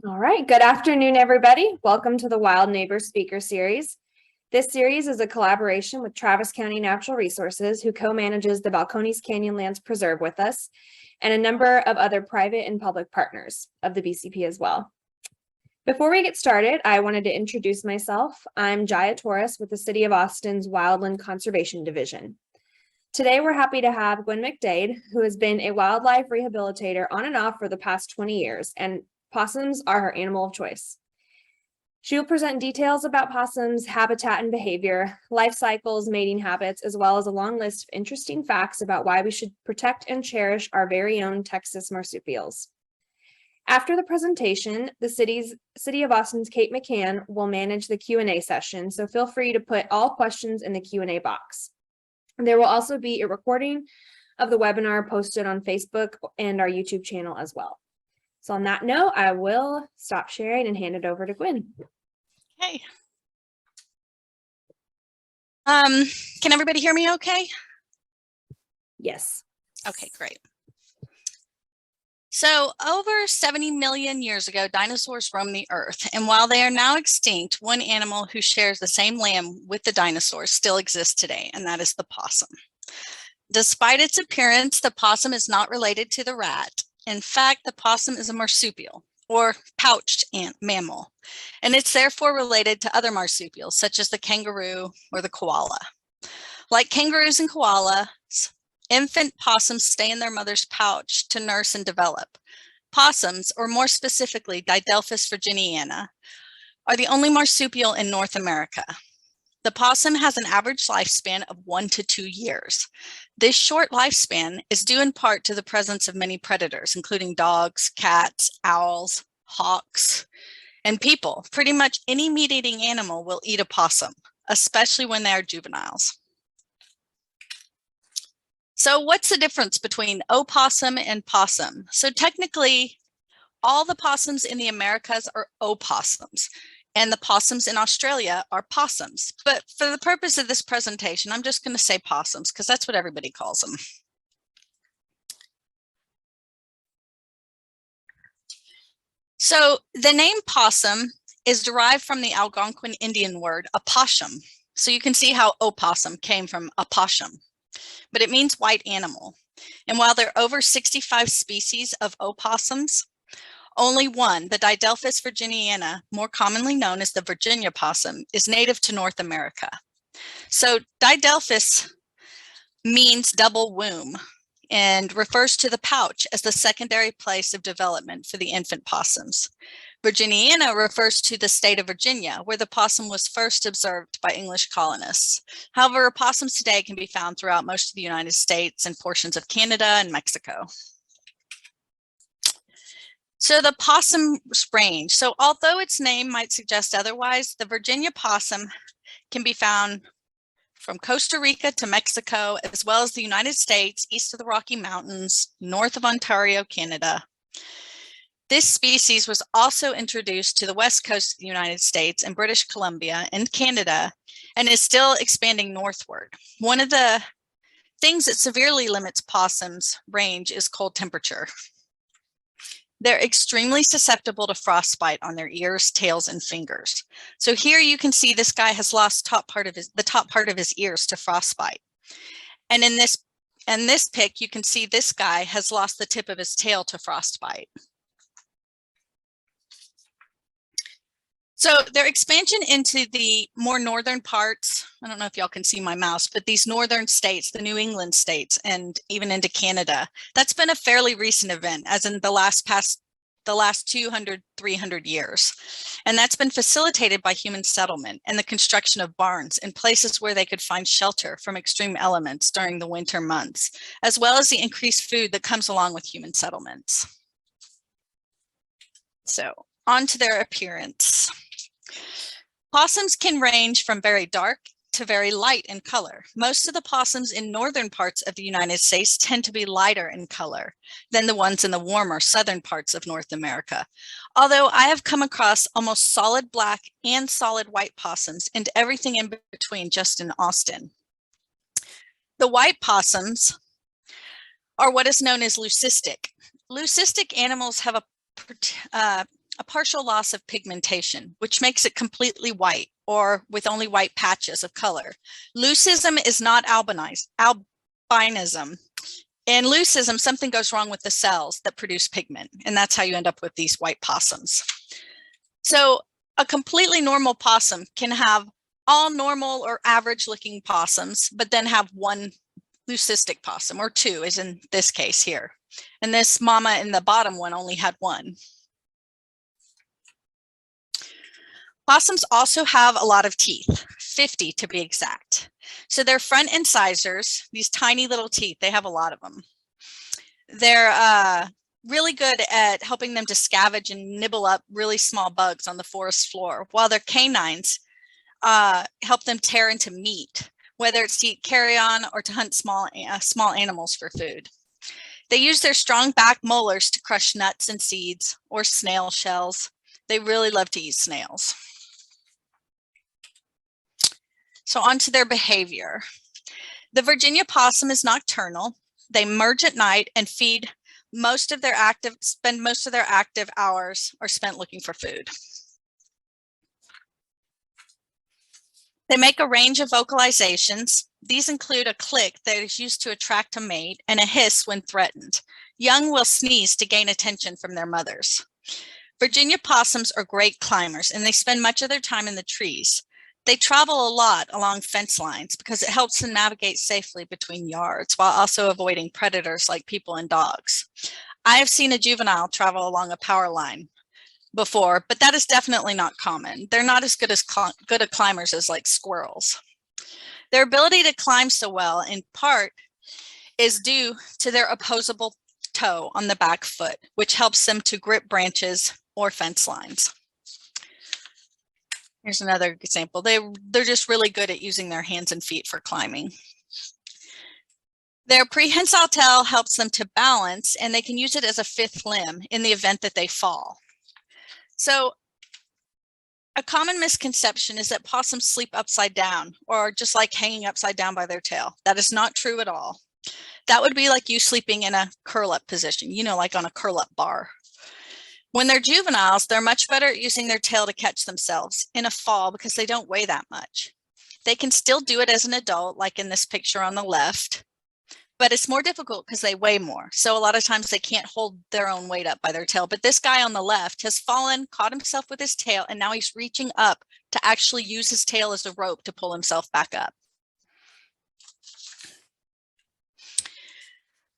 All right, good afternoon, everybody. Welcome to the Wild Neighbors Speaker Series. This series is a collaboration with Travis County Natural Resources, who co-manages the Balcones Canyonlands Preserve with us, and a number of other private and public partners of the BCP as well. Before we get started, I wanted to introduce myself. I'm Jaya Torres with the City of Austin's Wildland Conservation Division. Today, we're happy to have Guin McDaid, who has been a wildlife rehabilitator on and off for the past 20 years, and possums are her animal of choice. She will present details about possums, habitat and behavior, life cycles, mating habits, as well as a long list of interesting facts about why we should protect and cherish our very own Texas marsupials. After the presentation, the City of Austin's Kate McCann will manage the Q&A session, so feel free to put all questions in the Q&A box. There will also be a recording of the webinar posted on Facebook and our YouTube channel as well. So on that note, I will stop sharing and hand it over to Guin. Okay. Can everybody hear me okay? Yes. Okay, great. So over 70 million years ago, dinosaurs roamed the earth. And while they are now extinct, one animal who shares the same land with the dinosaurs still exists today, and that is the possum. Despite its appearance, the possum is not related to the rat. In fact, the possum is a marsupial, or pouched mammal, and it's therefore related to other marsupials, such as the kangaroo or the koala. Like kangaroos and koalas, infant possums stay in their mother's pouch to nurse and develop. Possums, or more specifically, Didelphis virginiana, are the only marsupial in North America. The possum has an average lifespan of 1 to 2 years. This short lifespan is due in part to the presence of many predators, including dogs, cats, owls, hawks, and people. Pretty much any meat-eating animal will eat a possum, especially when they are juveniles. So what's the difference between opossum and possum? So technically, all the possums in the Americas are opossums, and the possums in Australia are possums. But for the purpose of this presentation, I'm just going to say possums because that's what everybody calls them. So the name possum is derived from the Algonquin Indian word opossum. So you can see how opossum came from opossum, but it means white animal. And while there are over 65 species of opossums, only one, the Didelphis virginiana, more commonly known as the Virginia possum, is native to North America. So Didelphis means double womb and refers to the pouch as the secondary place of development for the infant possums. Virginiana refers to the state of Virginia, where the possum was first observed by English colonists. However, possums today can be found throughout most of the United States and portions of Canada and Mexico. So the possum range. So although its name might suggest otherwise, the Virginia possum can be found from Costa Rica to Mexico, as well as the United States, east of the Rocky Mountains, north of Ontario, Canada. This species was also introduced to the west coast of the United States and British Columbia and Canada, and is still expanding northward. One of the things that severely limits possums' range is cold temperature. They're extremely susceptible to frostbite on their ears, tails, and fingers. So here you can see this guy has lost the top part of his ears to frostbite. And in this pic, you can see this guy has lost the tip of his tail to frostbite. So their expansion into the more northern parts, I don't know if y'all can see my mouse, but these northern states, the New England states, and even into Canada, that's been a fairly recent event, as in the last 200, 300 years. And that's been facilitated by human settlement and the construction of barns in places where they could find shelter from extreme elements during the winter months, as well as the increased food that comes along with human settlements. So on to their appearance. Possums can range from very dark to very light in color. Most of the possums in northern parts of the United States tend to be lighter in color than the ones in the warmer southern parts of North America. Although I have come across almost solid black and solid white possums and everything in between just in Austin. The white possums are what is known as leucistic. Leucistic animals have a a partial loss of pigmentation, which makes it completely white or with only white patches of color. Leucism is not albinism. In leucism, something goes wrong with the cells that produce pigment, and that's how you end up with these white possums. So a completely normal possum can have all normal or average looking possums, but then have one leucistic possum, or two, as in this case here. And this mama in the bottom one only had one. Possums also have a lot of teeth, 50 to be exact. So they're front incisors, these tiny little teeth, they have a lot of them. They're really good at helping them to scavenge and nibble up really small bugs on the forest floor, while their canines help them tear into meat, whether it's to eat carrion or to hunt small animals for food. They use their strong back molars to crush nuts and seeds or snail shells. They really love to eat snails. So on to their behavior. The Virginia possum is nocturnal. They merge at night and spend most of their active hours are spent looking for food. They make a range of vocalizations. These include a click that is used to attract a mate and a hiss when threatened. Young will sneeze to gain attention from their mothers. Virginia possums are great climbers, and they spend much of their time in the trees. They travel a lot along fence lines because it helps them navigate safely between yards while also avoiding predators like people and dogs. I have seen a juvenile travel along a power line before, but that is definitely not common. They're not as good at climbers as like squirrels. Their ability to climb so well in part is due to their opposable toe on the back foot, which helps them to grip branches or fence lines. Here's another example. They're just really good at using their hands and feet for climbing. Their prehensile tail helps them to balance, and they can use it as a fifth limb in the event that they fall. So a common misconception is that possums sleep upside down or just like hanging upside down by their tail. That is not true at all. That would be like you sleeping in a curl-up position, you know, like on a curl-up bar. When they're juveniles, they're much better at using their tail to catch themselves in a fall because they don't weigh that much. They can still do it as an adult, like in this picture on the left, but it's more difficult because they weigh more. So a lot of times they can't hold their own weight up by their tail. But this guy on the left has fallen, caught himself with his tail, and now he's reaching up to actually use his tail as a rope to pull himself back up.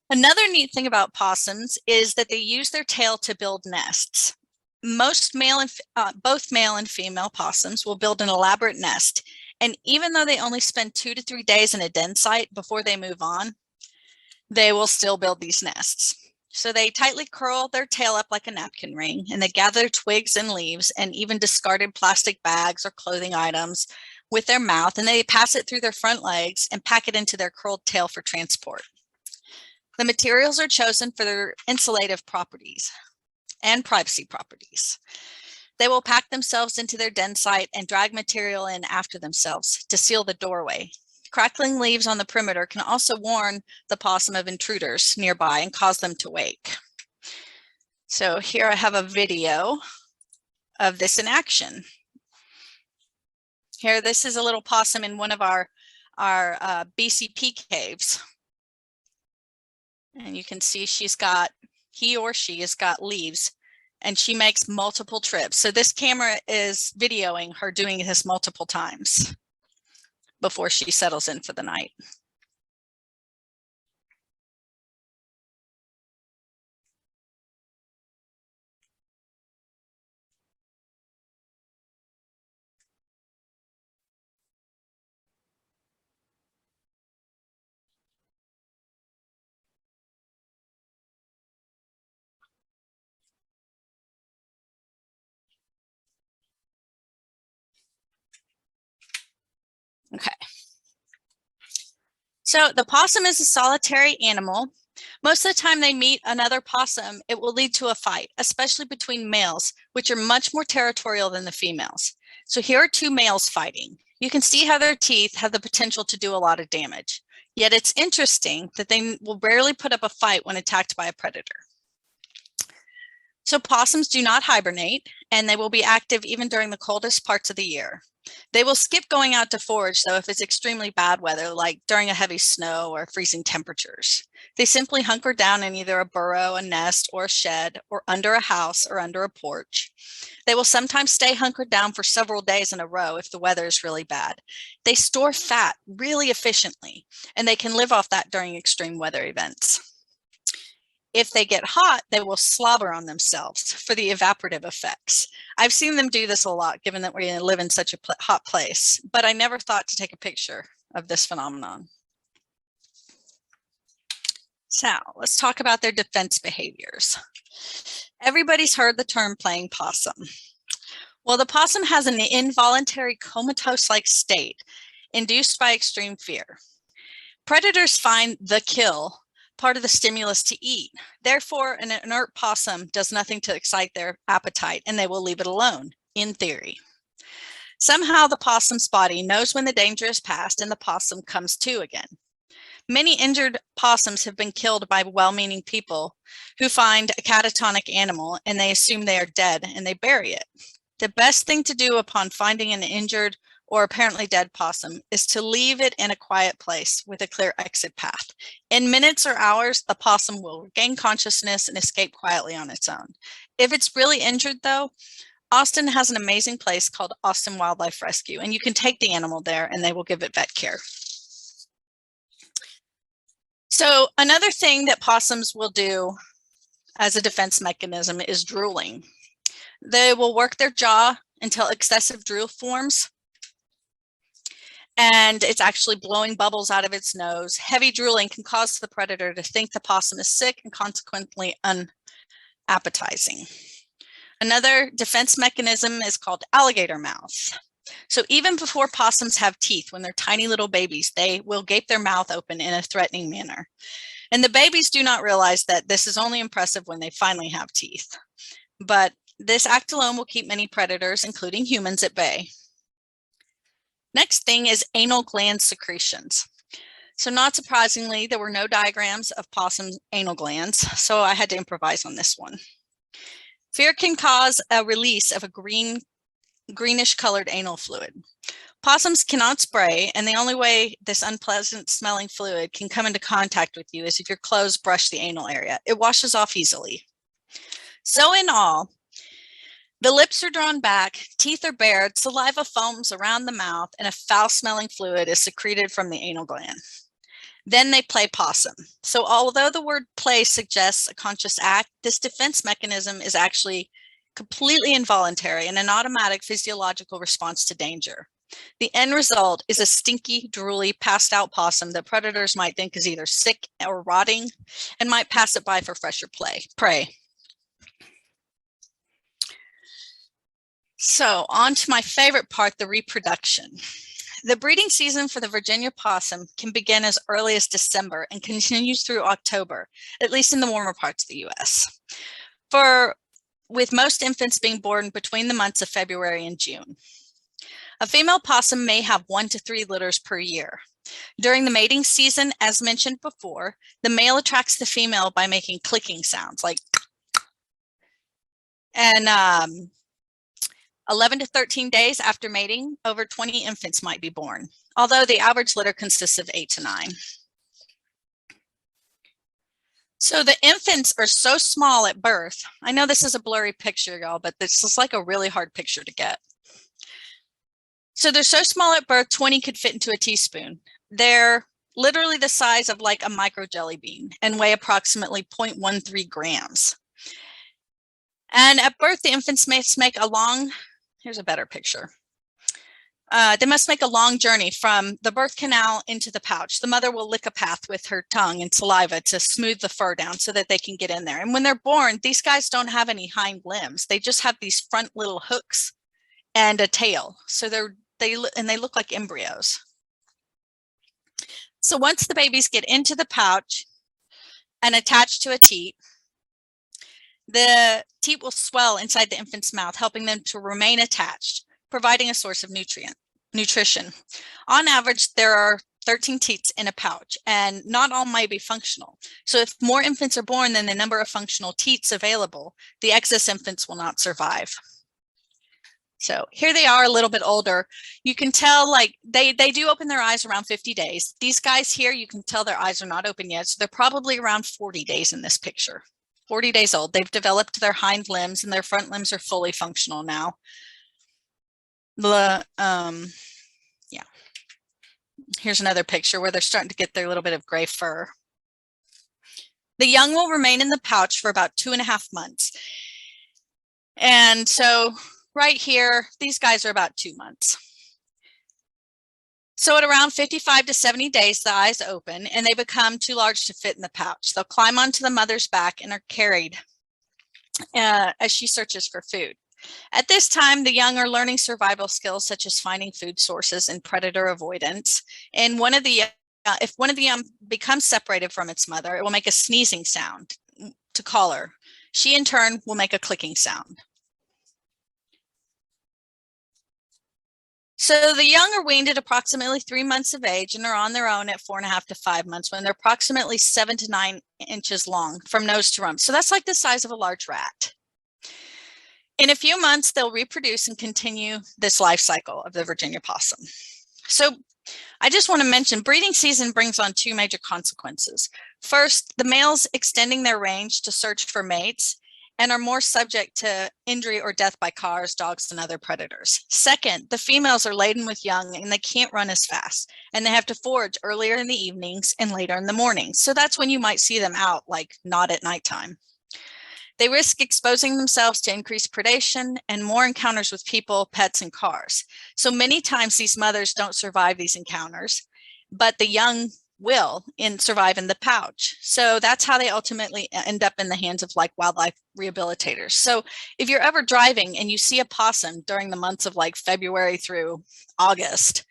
Another neat thing about possums is that they use their tail to build nests. Both male and female possums will build an elaborate nest. And even though they only spend 2 to 3 days in a den site before they move on, they will still build these nests. So they tightly curl their tail up like a napkin ring, and they gather twigs and leaves and even discarded plastic bags or clothing items with their mouth, and they pass it through their front legs and pack it into their curled tail for transport. The materials are chosen for their insulative properties and privacy properties. They will pack themselves into their den site and drag material in after themselves to seal the doorway. Crackling leaves on the perimeter can also warn the possum of intruders nearby and cause them to wake. So here I have a video of this in action. Here, this is a little possum in one of our BCP caves. And you can see he or she has got leaves, and she makes multiple trips. So this camera is videoing her doing this multiple times before she settles in for the night. Okay. So the possum is a solitary animal. Most of the time they meet another possum, it will lead to a fight, especially between males, which are much more territorial than the females. So here are two males fighting. You can see how their teeth have the potential to do a lot of damage. Yet it's interesting that they will rarely put up a fight when attacked by a predator. So possums do not hibernate, and they will be active even during the coldest parts of the year. They will skip going out to forage, though, if it's extremely bad weather, like during a heavy snow or freezing temperatures. They simply hunker down in either a burrow, a nest, or a shed, or under a house or under a porch. They will sometimes stay hunkered down for several days in a row if the weather is really bad. They store fat really efficiently, and they can live off that during extreme weather events. If they get hot, they will slobber on themselves for the evaporative effects. I've seen them do this a lot, given that we live in such a hot place, but I never thought to take a picture of this phenomenon. So let's talk about their defense behaviors. Everybody's heard the term playing possum. Well, the possum has an involuntary comatose-like state induced by extreme fear. Predators find the kill part of the stimulus to eat. Therefore, an inert possum does nothing to excite their appetite, and they will leave it alone, in theory. Somehow, the possum's body knows when the danger is past, and the possum comes to again. Many injured possums have been killed by well-meaning people who find a catatonic animal, and they assume they are dead, and they bury it. The best thing to do upon finding an injured or apparently dead possum is to leave it in a quiet place with a clear exit path. In minutes or hours, the possum will regain consciousness and escape quietly on its own. If it's really injured, though, Austin has an amazing place called Austin Wildlife Rescue, and you can take the animal there and they will give it vet care. So another thing that possums will do as a defense mechanism is drooling. They will work their jaw until excessive drool forms, and it's actually blowing bubbles out of its nose. Heavy drooling can cause the predator to think the possum is sick and consequently unappetizing. Another defense mechanism is called alligator mouth. So even before possums have teeth, when they're tiny little babies, they will gape their mouth open in a threatening manner. And the babies do not realize that this is only impressive when they finally have teeth. But this act alone will keep many predators, including humans, at bay. Next thing is anal gland secretions. So not surprisingly, there were no diagrams of possum anal glands, so I had to improvise on this one. Fear can cause a release of a greenish colored anal fluid. Possums cannot spray, and the only way this unpleasant smelling fluid can come into contact with you is if your clothes brush the anal area. It washes off easily. So in all, the lips are drawn back, teeth are bared, saliva foams around the mouth, and a foul-smelling fluid is secreted from the anal gland. Then they play possum. So although the word play suggests a conscious act, this defense mechanism is actually completely involuntary and an automatic physiological response to danger. The end result is a stinky, drooly, passed-out possum that predators might think is either sick or rotting and might pass it by for fresher prey. So on to my favorite part, the reproduction. The breeding season for the Virginia possum can begin as early as December and continues through October, at least in the warmer parts of the US, with most infants being born between the months of February and June. A female possum may have 1 to 3 litters per year. During the mating season, as mentioned before, the male attracts the female by making clicking sounds like, and 11 to 13 days after mating, over 20 infants might be born, although the average litter consists of 8 to 9. So the infants are so small at birth. I know this is a blurry picture, y'all, but this is like a really hard picture to get. So they're so small at birth, 20 could fit into a teaspoon. They're literally the size of like a micro jelly bean and weigh approximately 0.13 grams. And at birth, the infants must make a long, here's a better picture. They must make a long journey from the birth canal into the pouch. The mother will lick a path with her tongue and saliva to smooth the fur down so that they can get in there. And when they're born, these guys don't have any hind limbs. They just have these front little hooks and a tail. So they look like embryos. So once the babies get into the pouch and attached to a teat, the teat will swell inside the infant's mouth, helping them to remain attached, providing a source of nutrition. On average, there are 13 teats in a pouch, and not all might be functional. So if more infants are born than the number of functional teats available, the excess infants will not survive. So here they are a little bit older. You can tell like they do open their eyes around 50 days. These guys here, you can tell their eyes are not open yet. So they're probably around 40 days in this picture. 40 days old. They've developed their hind limbs and their front limbs are fully functional now. Yeah. Here's another picture where they're starting to get their little bit of gray fur. The young will remain in the pouch for about 2.5 months. And so right here, these guys are about 2 months. So at around 55 to 70 days, the eyes open and they become too large to fit in the pouch. They'll climb onto the mother's back and are carried as she searches for food. At this time, the young are learning survival skills such as finding food sources and predator avoidance. And if one of the young becomes separated from its mother, it will make a sneezing sound to call her. She in turn will make a clicking sound. So the young are weaned at approximately 3 months of age and are on their own at 4.5 to 5 months when they're approximately 7 to 9 inches long from nose to rump. So that's like the size of a large rat. In a few months, they'll reproduce and continue this life cycle of the Virginia possum. So I just want to mention breeding season brings on 2 major consequences. First, the males extending their range to search for mates and are more subject to injury or death by cars, dogs, and other predators. Second, the females are laden with young and they can't run as fast, and they have to forage earlier in the evenings and later in the mornings. So that's when you might see them out, like not at nighttime. They risk exposing themselves to increased predation and more encounters with people, pets, and cars. So many times these mothers don't survive these encounters, but the young will survive in the pouch. So that's how they ultimately end up in the hands of like wildlife rehabilitators. So if you're ever driving and you see a possum during the months of like February through August,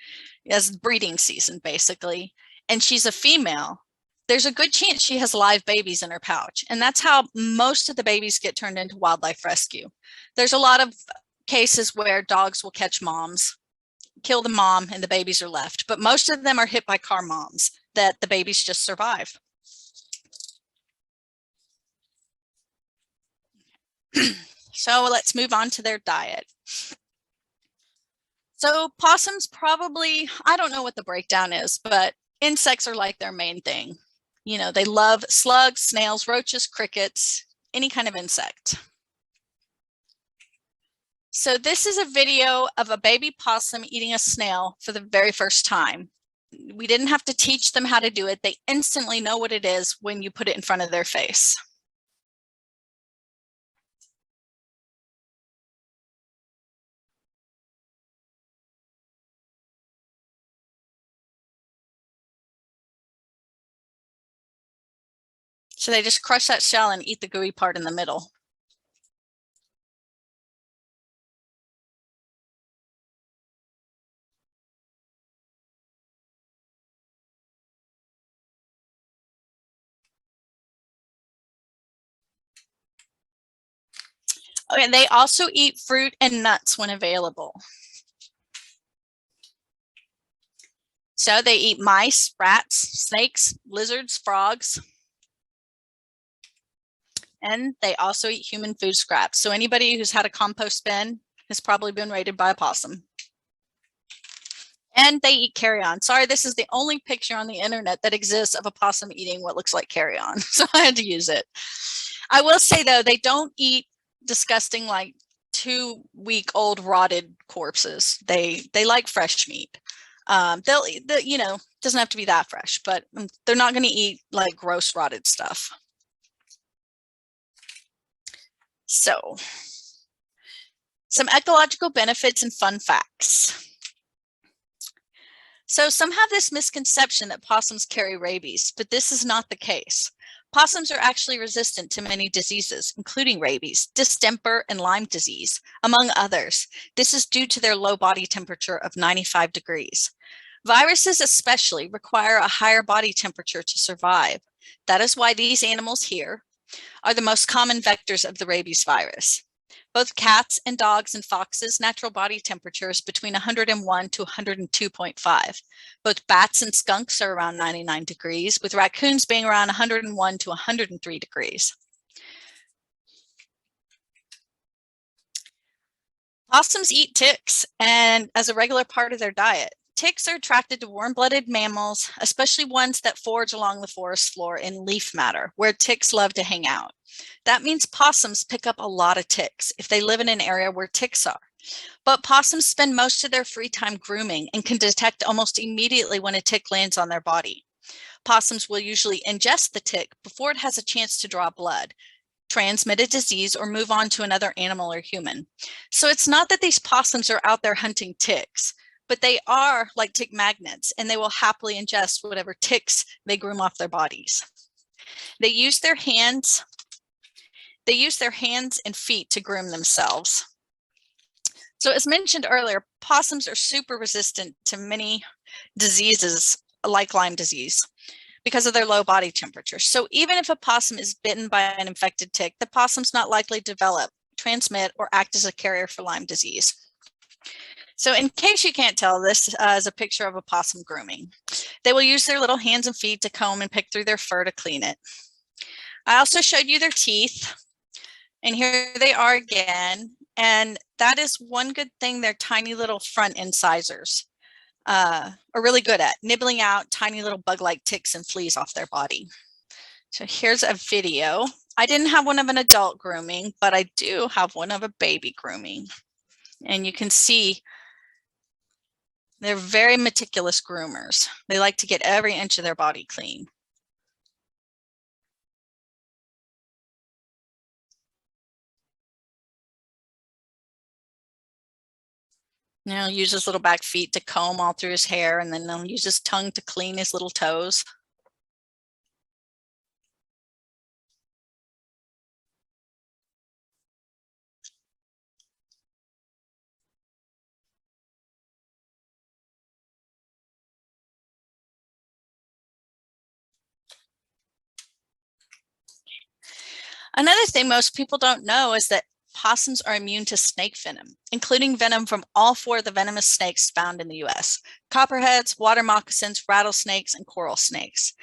as breeding season basically, and she's a female, there's a good chance she has live babies in her pouch. And that's how most of the babies get turned into wildlife rescue. There's a lot of cases where dogs will catch moms, kill the mom, and the babies are left. But most of them are hit by car moms that the babies just survive. So let's move on to their diet. So possums probably, I don't know what the breakdown is, but insects are like their main thing. You know, they love slugs, snails, roaches, crickets, any kind of insect. So this is a video of a baby possum eating a snail for the very first time. We didn't have to teach them how to do it. They instantly know what it is when you put it in front of their face. So they just crush that shell and eat the gooey part in the middle. Okay, they also eat fruit and nuts when available. So they eat mice, rats, snakes, lizards, frogs. And they also eat human food scraps. So anybody who's had a compost bin has probably been raided by a possum. And they eat carrion. Sorry, this is the only picture on the internet that exists of a possum eating what looks like carrion. So I had to use it. I will say though, they don't eat disgusting like 2-week-old rotted corpses. They like fresh meat. They'll eat you know, doesn't have to be that fresh, but they're not going to eat like gross rotted stuff. So some ecological benefits and fun facts. So some have this misconception that possums carry rabies, but this is not the case. Possums are actually resistant to many diseases, including rabies, distemper, and Lyme disease, among others. This is due to their low body temperature of 95 degrees. Viruses especially require a higher body temperature to survive. That is why these animals here are the most common vectors of the rabies virus. Both cats and dogs and foxes' natural body temperature is between 101 to 102.5. Both bats and skunks are around 99 degrees, with raccoons being around 101 to 103 degrees. Possums eat ticks and as a regular part of their diet. Ticks are attracted to warm-blooded mammals, especially ones that forage along the forest floor in leaf matter, where ticks love to hang out. That means possums pick up a lot of ticks if they live in an area where ticks are. But possums spend most of their free time grooming and can detect almost immediately when a tick lands on their body. Possums will usually ingest the tick before it has a chance to draw blood, transmit a disease, or move on to another animal or human. So it's not that these possums are out there hunting ticks, but they are like tick magnets, and they will happily ingest whatever ticks they groom off their bodies. They use their hands and feet to groom themselves. So as mentioned earlier, possums are super resistant to many diseases like Lyme disease because of their low body temperature. So even if a possum is bitten by an infected tick, the possum's not likely to develop, transmit, or act as a carrier for Lyme disease. So in case you can't tell, this is a picture of a possum grooming. They will use their little hands and feet to comb and pick through their fur to clean it. I also showed you their teeth, and here they are again. And that is one good thing their tiny little front incisors are really good at, nibbling out tiny little bug-like ticks and fleas off their body. So here's a video. I didn't have one of an adult grooming, but I do have one of a baby grooming. And you can see they're very meticulous groomers. They like to get every inch of their body clean. Now he'll use his little back feet to comb all through his hair, and then he'll use his tongue to clean his little toes. Another thing most people don't know is that possums are immune to snake venom, including venom from all 4 of the venomous snakes found in the US: copperheads, water moccasins, rattlesnakes, and coral snakes.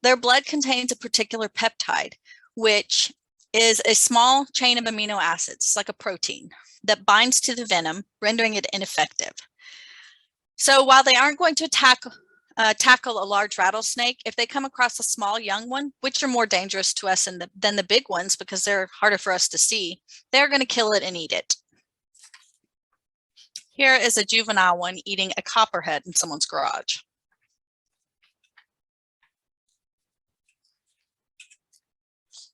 Their blood contains a particular peptide, which is a small chain of amino acids, like a protein, that binds to the venom, rendering it ineffective. So while they aren't going to tackle a large rattlesnake, if they come across a small young one, which are more dangerous to us than the big ones because they're harder for us to see, they're going to kill it and eat it. Here is a juvenile one eating a copperhead in someone's garage.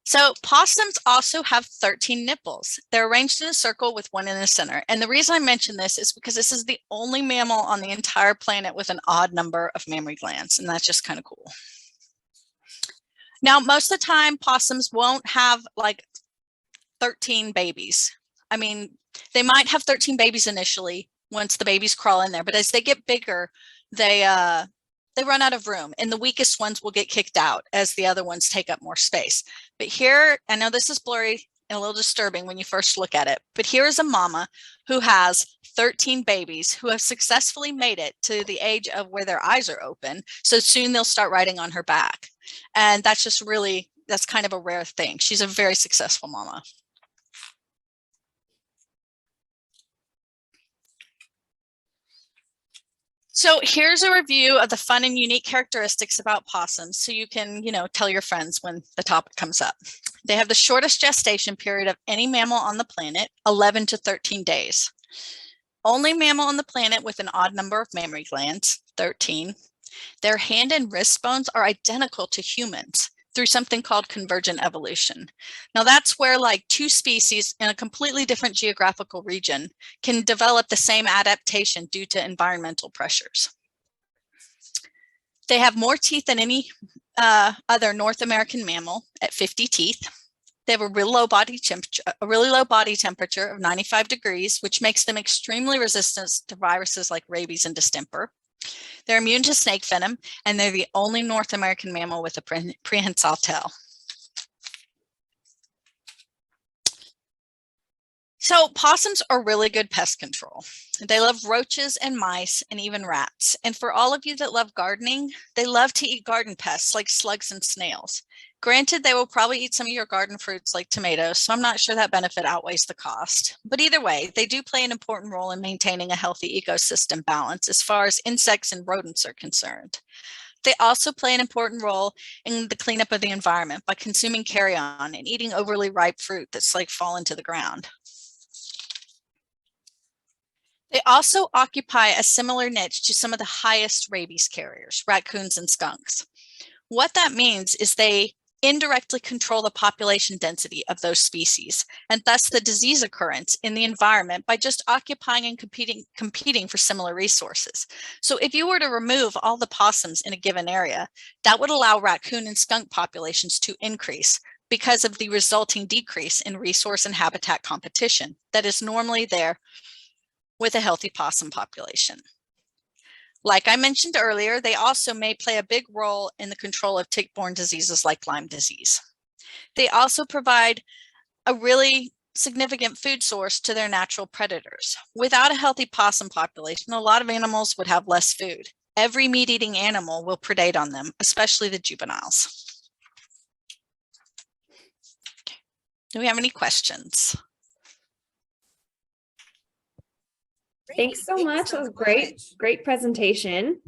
So possums also have 13 nipples. They're arranged in a circle with one in the center. And the reason I mention this is because this is the only mammal on the entire planet with an odd number of mammary glands, and that's just kind of cool. Now, most of the time, possums won't have like 13 babies. I mean, they might have 13 babies initially once the babies crawl in there, but as they get bigger, they run out of room, and the weakest ones will get kicked out as the other ones take up more space. But here, I know this is blurry and a little disturbing when you first look at it, but here is a mama who has 13 babies who have successfully made it to the age of where their eyes are open. So soon they'll start riding on her back. And that's just really, that's kind of a rare thing. She's a very successful mama. So here's a review of the fun and unique characteristics about possums, so you can, tell your friends when the topic comes up. They have the shortest gestation period of any mammal on the planet, 11 to 13 days. Only mammal on the planet with an odd number of mammary glands, 13. Their hand and wrist bones are identical to humans through something called convergent evolution. Now that's where like 2 species in a completely different geographical region can develop the same adaptation due to environmental pressures. They have more teeth than any other North American mammal at 50 teeth. They have a really low body temperature of 95 degrees, which makes them extremely resistant to viruses like rabies and distemper. They're immune to snake venom, and they're the only North American mammal with a prehensile tail. So possums are really good pest control. They love roaches and mice and even rats. And for all of you that love gardening, they love to eat garden pests like slugs and snails. Granted, they will probably eat some of your garden fruits like tomatoes, so I'm not sure that benefit outweighs the cost. But either way, they do play an important role in maintaining a healthy ecosystem balance as far as insects and rodents are concerned. They also play an important role in the cleanup of the environment by consuming carrion and eating overly ripe fruit that's like fallen to the ground. They also occupy a similar niche to some of the highest rabies carriers, raccoons and skunks. What that means is they indirectly control the population density of those species, and thus the disease occurrence in the environment by just occupying and competing for similar resources. So if you were to remove all the possums in a given area, that would allow raccoon and skunk populations to increase because of the resulting decrease in resource and habitat competition that is normally there with a healthy possum population. Like I mentioned earlier, they also may play a big role in the control of tick-borne diseases like Lyme disease. They also provide a really significant food source to their natural predators. Without a healthy possum population, a lot of animals would have less food. Every meat-eating animal will predate on them, especially the juveniles. Do we have any questions? Thanks so much. That was great presentation.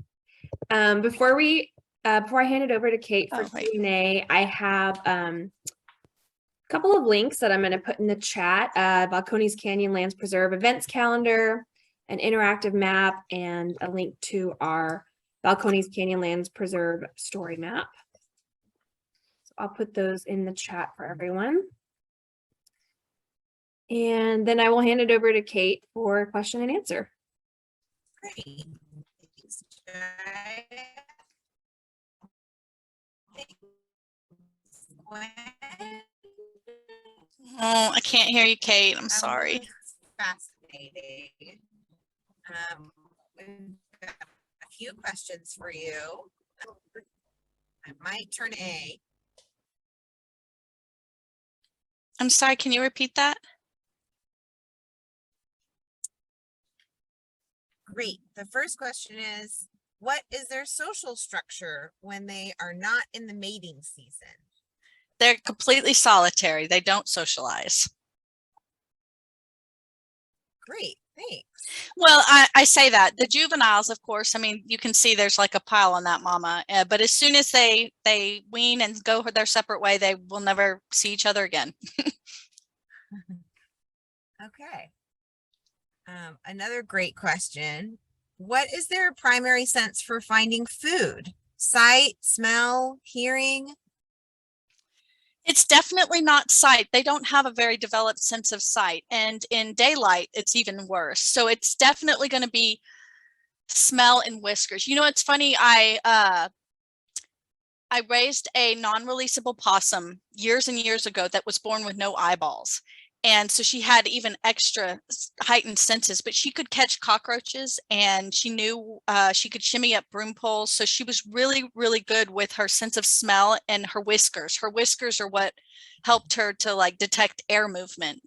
Before I hand it over to Kate for Q&A, I have a couple of links that I'm going to put in the chat. Balcones Canyon Lands Preserve events calendar, an interactive map, and a link to our Balcones Canyon Lands Preserve story map. So I'll put those in the chat for everyone. And then I will hand it over to Kate for question and answer. Great. Thanks, Jay. Oh, I can't hear you, Kate. I'm sorry. Fascinating. We've got a few questions for you. I might turn A. I'm sorry, can you repeat that? Great. The first question is, what is their social structure when they are not in the mating season? They're completely solitary. They don't socialize. Great, thanks. Well, I say that. The juveniles, of course, I mean, you can see there's like a pile on that mama. But as soon as they wean and go their separate way, they will never see each other again. Okay. Another great question. What is their primary sense for finding food? Sight, smell, hearing? It's definitely not sight. They don't have a very developed sense of sight. And in daylight, it's even worse. So it's definitely going to be smell and whiskers. You know, it's funny. I raised a non-releasable possum years and years ago that was born with no eyeballs. And so she had even extra heightened senses, but she could catch cockroaches and she knew she could shimmy up broom poles. So she was really, really good with her sense of smell and her whiskers. Her whiskers are what helped her to like detect air movement.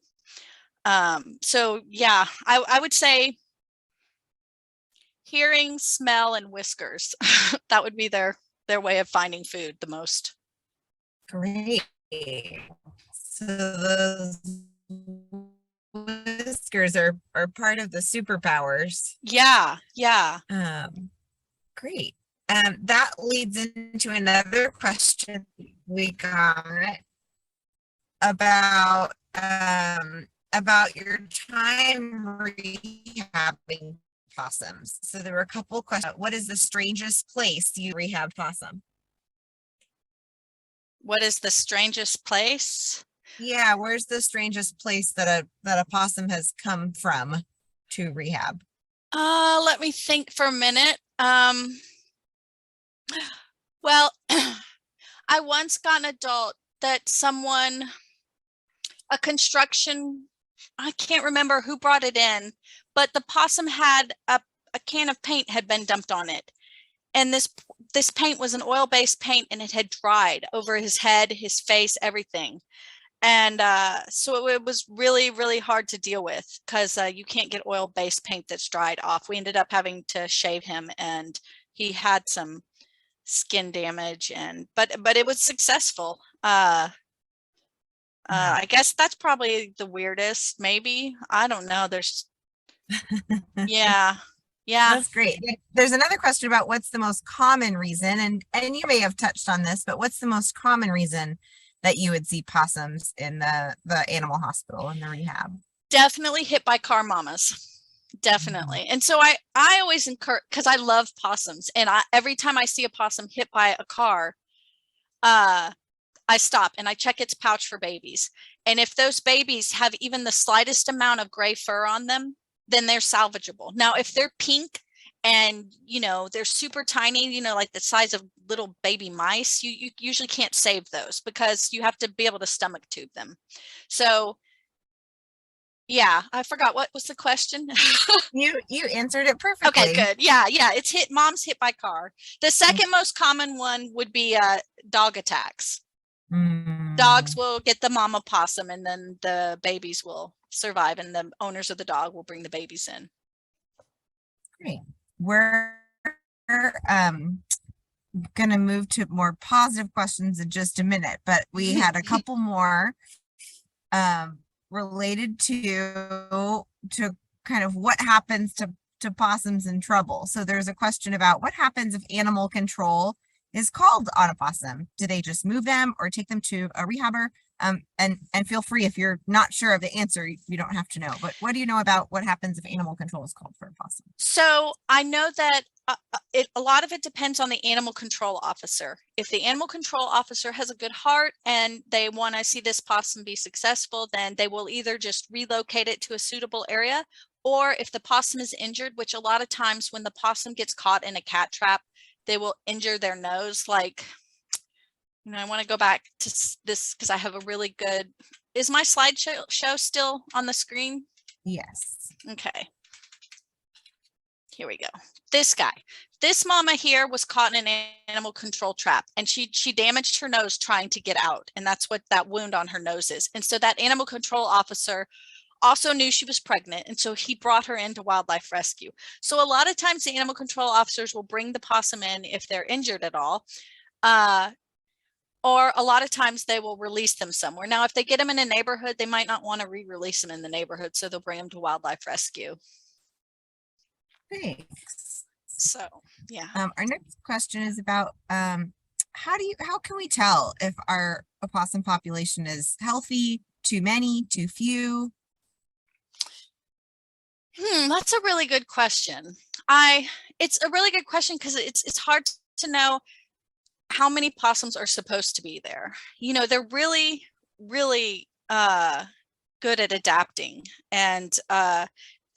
So yeah, I would say hearing, smell, and whiskers. That would be their way of finding food the most. Great. So those whiskers are part of the superpowers. Yeah. Great. That leads into another question we got about your time rehabbing possums. So there were a couple questions. What is the strangest place you rehab possum? What is the strangest place? Yeah, where's the strangest place that a possum has come from to rehab? Let me think for a minute. Well, I once got an adult that a construction, I can't remember who brought it in, but the possum had a can of paint had been dumped on it. And this paint was an oil-based paint and it had dried over his head, his face, everything. And so it was really, really hard to deal with because you can't get oil-based paint that's dried off. We ended up having to shave him, and he had some skin damage, and but it was successful. I guess that's probably the weirdest, maybe. I don't know. There's yeah. That's great. There's another question about what's the most common reason, and you may have touched on this, but what's the most common reason that you would see possums in the animal hospital and the rehab? Definitely hit by car mamas. Definitely. And so I always encourage, because I love possums, and every time I see a possum hit by a car, I stop and I check its pouch for babies. And if those babies have even the slightest amount of gray fur on them, then they're salvageable. Now, if they're pink and, they're super tiny, like the size of little baby mice, you usually can't save those because you have to be able to stomach tube them. So yeah, I forgot, what was the question? You answered it perfectly. Okay, good. Yeah. It's mom's hit by car. The second most common one would be dog attacks. Dogs will get the mama possum, and then the babies will survive, and the owners of the dog will bring the babies in. Great. We're gonna move to more positive questions in just a minute, but we had a couple more related to kind of what happens to possums in trouble. So there's a question about what happens if animal control is called on a possum. Do they just move them or take them to a rehabber? And feel free, if you're not sure of the answer, you don't have to know. But what do you know about what happens if animal control is called for a possum? So I know that a lot of it depends on the animal control officer. If the animal control officer has a good heart and they want to see this possum be successful, then they will either just relocate it to a suitable area, or if the possum is injured, which a lot of times when the possum gets caught in a cat trap, they will injure their nose. Like, I want to go back to this because I have a really good, is my slideshow still on the screen? Yes. Okay. Here we go. This guy, this mama here was caught in an animal control trap, and she damaged her nose trying to get out. And that's what that wound on her nose is. And so that animal control officer also knew she was pregnant, and so he brought her into wildlife rescue. So a lot of times the animal control officers will bring the possum in if they're injured at all, or a lot of times they will release them somewhere. Now, if they get them in a neighborhood, they might not want to re-release them in the neighborhood, so they'll bring them to wildlife rescue. Thanks. So yeah. Our next question is about how can we tell if our opossum population is healthy, too many, too few? That's a really good question. It's a really good question because it's hard to know how many possums are supposed to be there. They're really, really good at adapting, and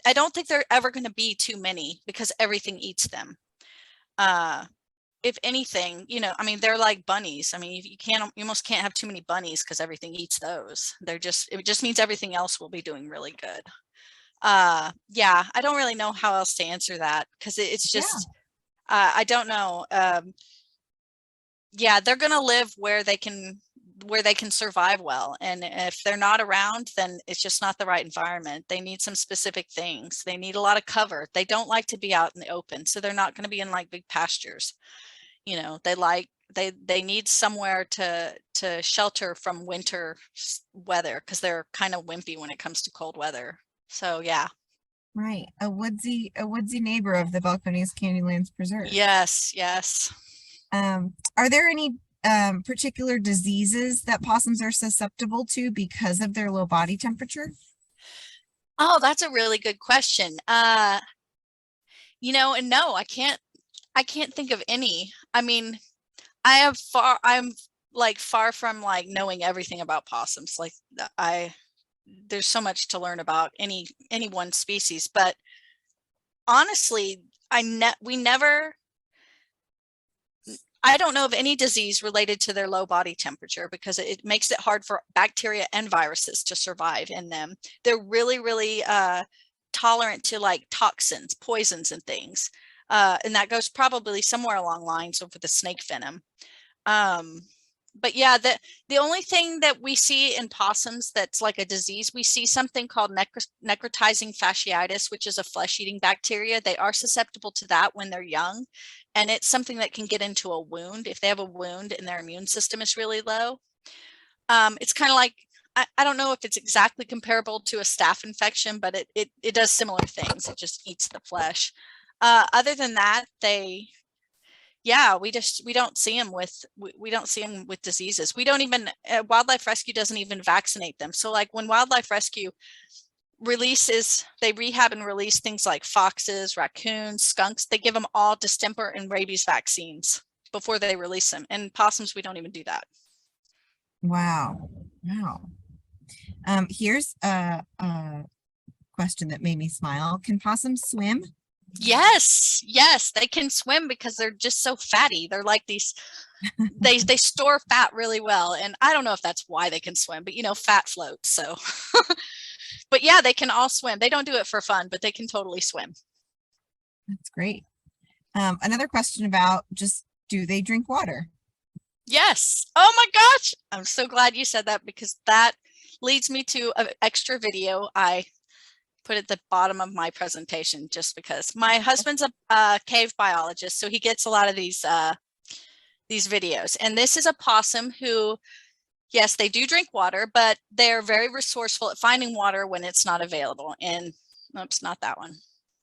I don't think they're ever going to be too many because everything eats them. If anything, they're like bunnies. You almost can't have too many bunnies because everything eats those. It just means everything else will be doing really good. Yeah, I don't really know how else to answer that because it's just, I don't know. Yeah, they're going to live where they can survive well. And if they're not around, then it's just not the right environment. They need some specific things. They need a lot of cover. They don't like to be out in the open. So they're not going to be in like big pastures. They need somewhere to shelter from winter weather because they're kind of wimpy when it comes to cold weather. So yeah. Right. A woodsy neighbor of the Balcones Canyonlands Preserve. Yes. Are there any particular diseases that possums are susceptible to because of their low body temperature? Oh, that's a really good question. And no, I can't think of any. I'm far from like knowing everything about possums. Like there's so much to learn about any one species, but honestly, I don't know of any disease related to their low body temperature because it makes it hard for bacteria and viruses to survive in them. They're really, really tolerant to like toxins, poisons, and things. And that goes probably somewhere along lines over the snake venom. but yeah, the only thing that we see in possums that's like a disease, we see something called necrotizing fasciitis, which is a flesh-eating bacteria. They are susceptible to that when they're young, and it's something that can get into a wound if they have a wound and their immune system is really low. It's kind of like, I don't know if it's exactly comparable to a staph infection, but it does similar things. It just eats the flesh. Other than that, yeah, we don't see them with, we don't see them with diseases. We don't even, wildlife rescue doesn't even vaccinate them. So like when wildlife rescue releases, they rehab and release things like foxes, raccoons, skunks, they give them all distemper and rabies vaccines before they release them. And possums, we don't even do that. Wow. Wow. Here's a question that made me smile. Can possums swim? Yes, yes, they can swim because they're just so fatty. They're like these, they store fat really well. And I don't know if that's why they can swim, but you know, fat floats. So, but yeah, they can all swim. They don't do it for fun, but they can totally swim. That's great. Another question about just, do they drink water? Yes. Oh my gosh. I'm so glad you said that, because that leads me to an extra video I put at the bottom of my presentation, just because my husband's a cave biologist, so he gets a lot of these videos. And this is a possum who, yes, they do drink water, but they're very resourceful at finding water when it's not available. And oops, not that one.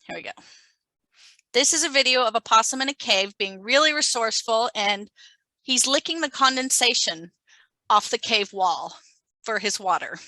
Here we go. This is a video of a possum in a cave being really resourceful, and he's licking the condensation off the cave wall for his water.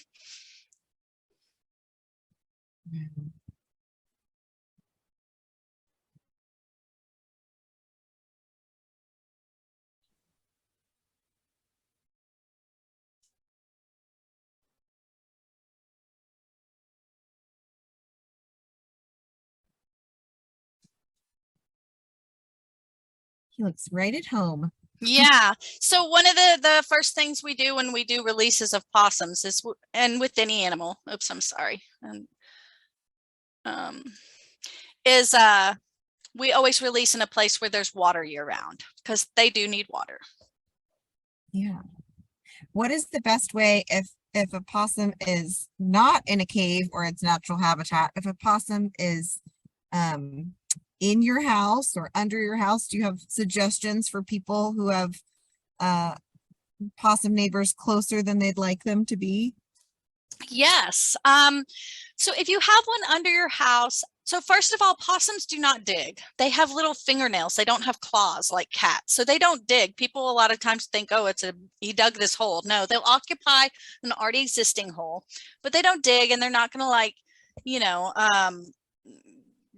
He looks right at home. Yeah. So one of the first things we do when we do releases of possums is, and with any animal, oops, I'm sorry. Is we always release in a place where there's water year round, because they do need water. Yeah. What is the best way if a possum is not in a cave or its natural habitat, if a possum is in your house or under your house, do you have suggestions for people who have possum neighbors closer than they'd like them to be? Yes. So if you have one under your house, so first of all, possums do not dig. They have little fingernails. They don't have claws like cats. So they don't dig. People a lot of times think, oh, he dug this hole. No, they'll occupy an already existing hole, but they don't dig, and they're not going to, like, you know,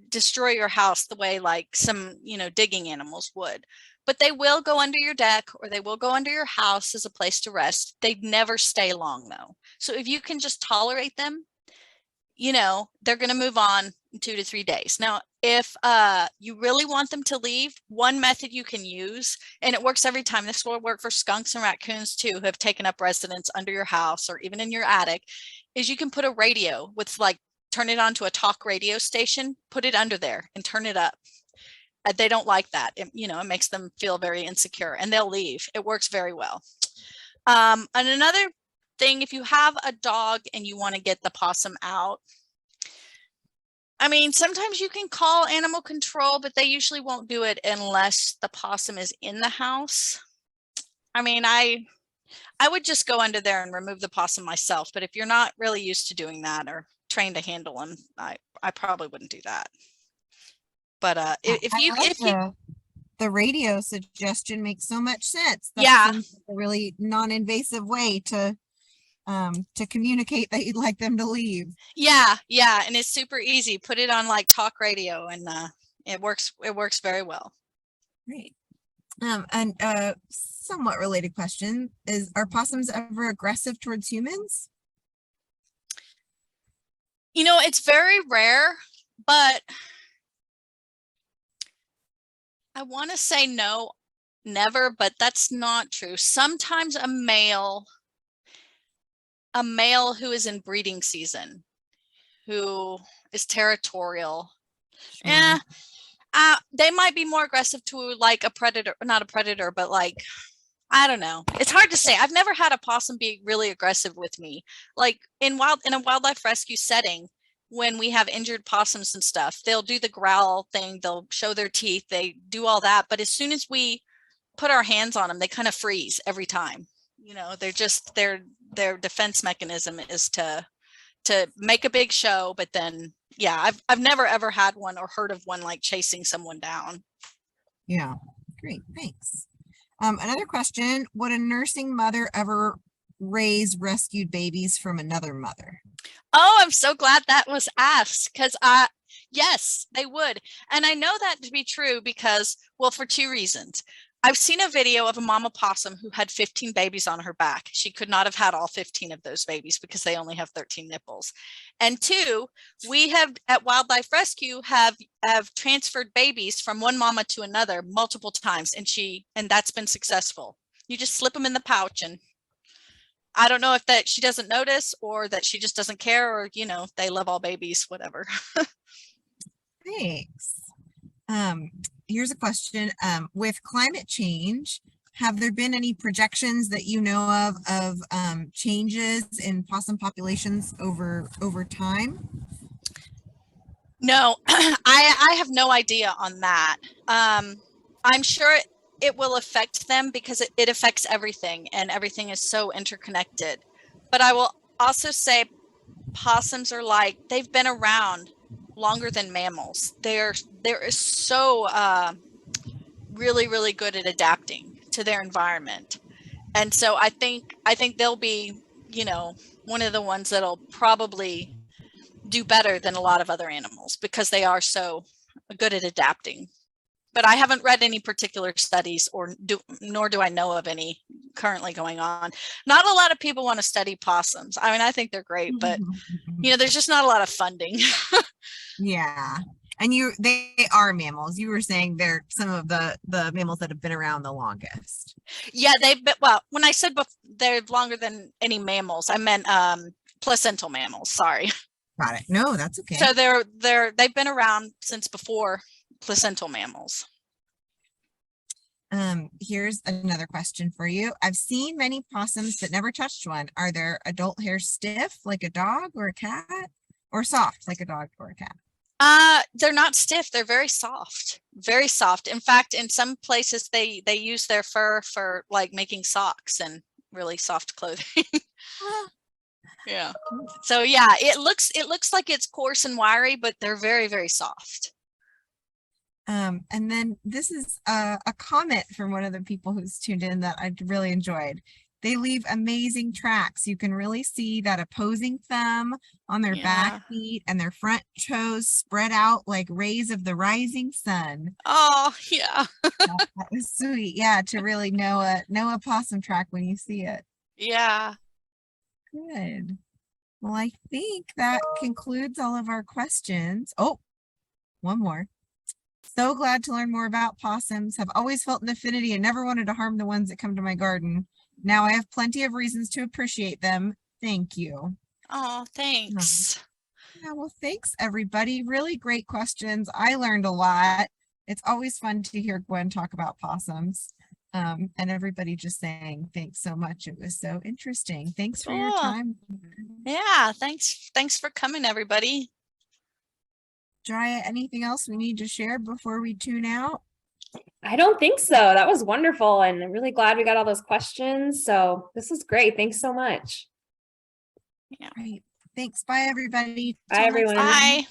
destroy your house the way like some, you know, digging animals would. But they will go under your deck, or they will go under your house as a place to rest. They never stay long though. So if you can just tolerate them, you know, they're going to move on in 2 to 3 days. Now, if you really want them to leave, one method you can use, and it works every time, this will work for skunks and raccoons too, who have taken up residence under your house or even in your attic, is you can put a radio with, like, turn it on to a talk radio station, put it under there and turn it up. They don't like that. You know, it makes them feel very insecure, and they'll leave. It works very well. And another thing, if you have a dog and you want to get the possum out, I mean, sometimes you can call animal control, but they usually won't do it unless the possum is in the house. I mean, I would just go under there and remove the possum myself, but if you're not really used to doing that or trained to handle them, I probably wouldn't do that. But if the radio suggestion makes so much sense. That yeah, seems like a really non-invasive way to communicate that you'd like them to leave. Yeah, and it's super easy. Put it on like talk radio, and it works very well. Great. And somewhat related question is, are possums ever aggressive towards humans? You know, it's very rare, but I want to say no, never, but that's not true. Sometimes a male who is in breeding season, who is territorial, they might be more aggressive to like a predator, not a predator, but like I don't know. It's hard to say. I've never had a possum be really aggressive with me. Like in a wildlife rescue setting, when we have injured possums and stuff, they'll do the growl thing, they'll show their teeth, they do all that. But as soon as we put our hands on them, they kind of freeze every time. You know, they're just their defense mechanism is to make a big show, but then yeah, I've never ever had one or heard of one like chasing someone down. Yeah, great, thanks. Another question, would a nursing mother ever raise rescued babies from another mother? Oh, I'm so glad that was asked, because yes, they would. And I know that to be true because, well, for two reasons. I've seen a video of a mama possum who had 15 babies on her back. She could not have had all 15 of those babies because they only have 13 nipples. And two, we have at Wildlife Rescue have transferred babies from one mama to another multiple times, and that's been successful. You just slip them in the pouch, and I don't know if that she doesn't notice or that she just doesn't care, or you know, they love all babies, whatever. Thanks. Here's a question. With climate change, have there been any projections that you know of changes in possum populations over time? No, I have no idea on that. I'm sure it will affect them because it affects everything, and everything is so interconnected. But I will also say possums are like, they've been around longer than mammals. They're so really, really good at adapting to their environment. And so I think they'll be, you know, one of the ones that'll probably do better than a lot of other animals because they are so good at adapting. But I haven't read any particular studies, nor do I know of any currently going on. Not a lot of people want to study possums. I mean, I think they're great, but you know, there's just not a lot of funding. Yeah. And they are mammals. You were saying they're some of the mammals that have been around the longest. Yeah, well, when I said they're longer than any mammals, I meant placental mammals. Sorry. Got it. No, that's okay. So they've been around since before placental mammals. Here's another question for you. I've seen many possums but never touched one. Are their adult hairs stiff like a dog or a cat, or soft like a dog or a cat? They're not stiff. They're very soft. Very soft. In fact, in some places they use their fur for like making socks and really soft clothing. Yeah. So yeah, it looks like it's coarse and wiry, but they're very, very soft. And then this is a comment from one of the people who's tuned in that I really enjoyed. They leave amazing tracks. You can really see that opposing thumb on their back feet and their front toes spread out like rays of the rising sun. Oh, yeah. That was sweet. Yeah, to really know a possum track when you see it. Yeah. Good. Well, I think that concludes all of our questions. Oh, one more. So glad to learn more about possums. Have always felt an affinity and never wanted to harm the ones that come to my garden. Now I have plenty of reasons to appreciate them. Thank you. Oh, thanks. Yeah, well, thanks everybody. Really great questions. I learned a lot. It's always fun to hear Gwen talk about possums. And everybody just saying thanks so much. It was so interesting. Thanks for your time. Yeah, thanks for coming, everybody. Jaya, anything else we need to share before we tune out? I don't think so. That was wonderful, and I'm really glad we got all those questions. So this is great. Thanks so much. Yeah. Great. Thanks. Bye, everybody. Bye, everyone. Bye.